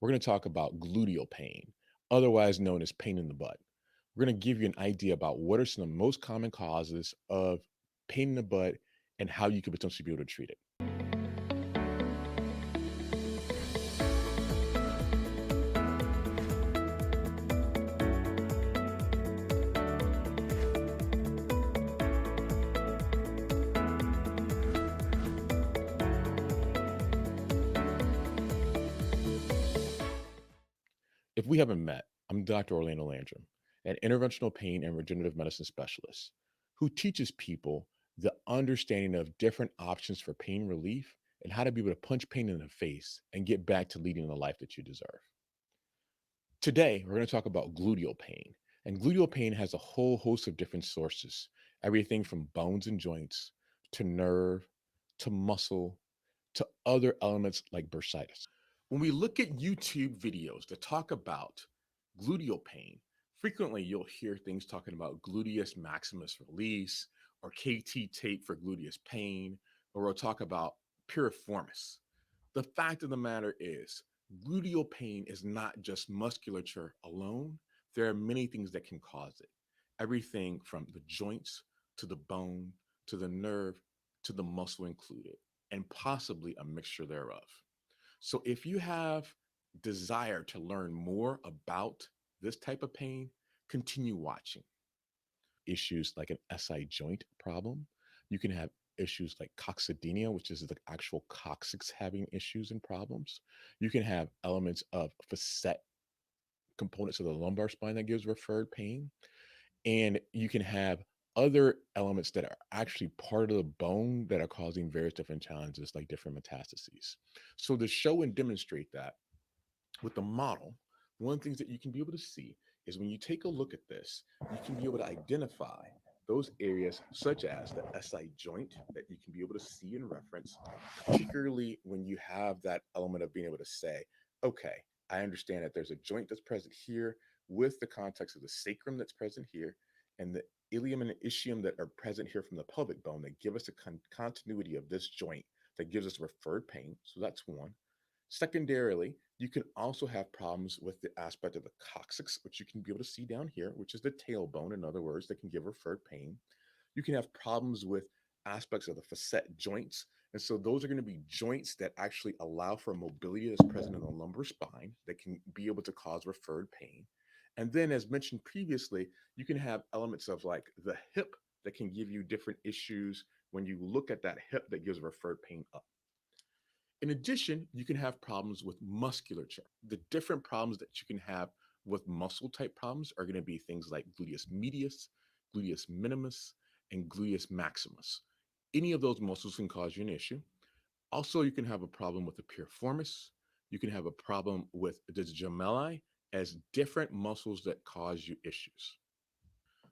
we're going to talk about gluteal pain, otherwise known as pain in the butt. We're going to give you an idea about what are some of the most common causes of pain in the butt and how you could potentially be able to treat it. If we haven't met, I'm Dr. Orlando Landrum, an interventional pain and regenerative medicine specialist who teaches people the understanding of different options for pain relief and how to be able to punch pain in the face and get back to leading the life that you deserve. Today, we're going to talk about gluteal pain. And gluteal pain has a whole host of different sources, everything from bones and joints to nerve to muscle to other elements like bursitis. When we look at YouTube videos that talk about gluteal pain, frequently you'll hear things talking about gluteus maximus release or KT tape for gluteus pain, or we'll talk about piriformis. The fact of the matter is, gluteal pain is not just musculature alone. There are many things that can cause it. Everything from the joints to the bone to the nerve to the muscle included, and possibly a mixture thereof. So if you have desire to learn more about this type of pain, continue watching. Issues like an SI joint problem. You can have issues like coccydynia, which is the actual coccyx having issues and problems. You can have elements of facet components of the lumbar spine that gives referred pain. And you can have other elements that are actually part of the bone that are causing various different challenges, like different metastases. So to show and demonstrate that with the model, one of the things that you can be able to see is when you take a look at this, you can be able to identify those areas such as the SI joint that you can be able to see and reference, particularly when you have that element of being able to say, okay, I understand that there's a joint that's present here with the context of the sacrum that's present here and the ilium and ischium that are present here from the pelvic bone that give us a continuity of this joint that gives us referred pain. So that's one. Secondarily, you can also have problems with the aspect of the coccyx, which you can be able to see down here, which is the tailbone, in other words, that can give referred pain. You can have problems with aspects of the facet joints. And so those are going to be joints that actually allow for mobility that's present in the lumbar spine that can be able to cause referred pain. And then, as mentioned previously, you can have elements of like the hip that can give you different issues when you look at that hip that gives referred pain up. In addition, you can have problems with musculature. The different problems that you can have with muscle type problems are going to be things like gluteus medius, gluteus minimus, and gluteus maximus. Any of those muscles can cause you an issue. Also, you can have a problem with the piriformis. You can have a problem with the gemelli as different muscles that cause you issues.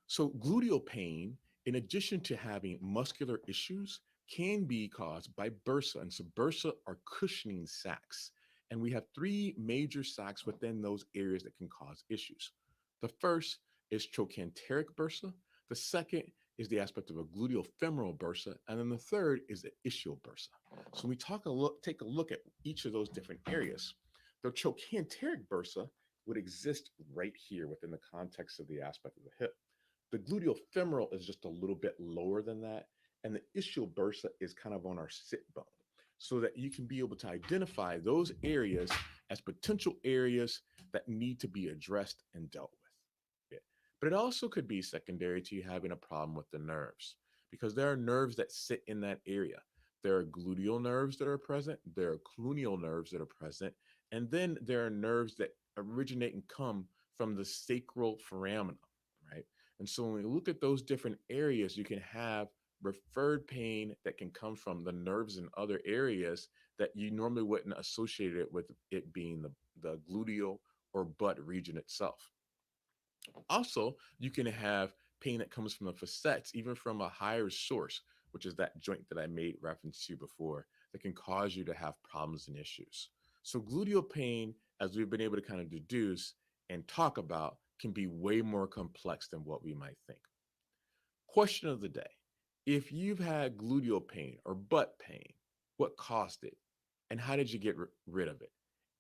So, gluteal pain, in addition to having muscular issues, can be caused by bursa. And so, bursa are cushioning sacs. And we have three major sacs within those areas that can cause issues. The first is trochanteric bursa. The second is the aspect of a gluteal femoral bursa. And then the third is the ischial bursa. So, when we take a look at each of those different areas. The trochanteric bursa would exist right here within the context of the aspect of the hip. The gluteal femoral is just a little bit lower than that. And the ischial bursa is kind of on our sit bone so that you can be able to identify those areas as potential areas that need to be addressed and dealt with. Yeah. But it also could be secondary to you having a problem with the nerves because there are nerves that sit in that area. There are gluteal nerves that are present, there are cluneal nerves that are present, and then there are nerves that originate and come from the sacral foramen, right? And so when we look at those different areas, you can have referred pain that can come from the nerves in other areas that you normally wouldn't associate it with it being the gluteal or butt region itself. Also, you can have pain that comes from the facets, even from a higher source, which is that joint that I made reference to before, that can cause you to have problems and issues. So, gluteal pain, as we've been able to kind of deduce and talk about, can be way more complex than what we might think. Question of the day: if you've had gluteal pain or butt pain, what caused it? And how did you get rid of it?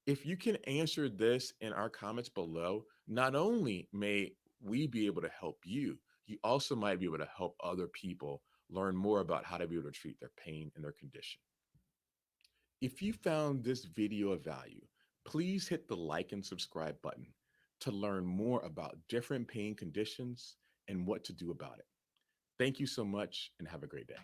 If you can answer this in our comments below, not only may we be able to help you, you also might be able to help other people learn more about how to be able to treat their pain and their condition. If you found this video of value, please hit the like and subscribe button to learn more about different pain conditions and what to do about it. Thank you so much and have a great day.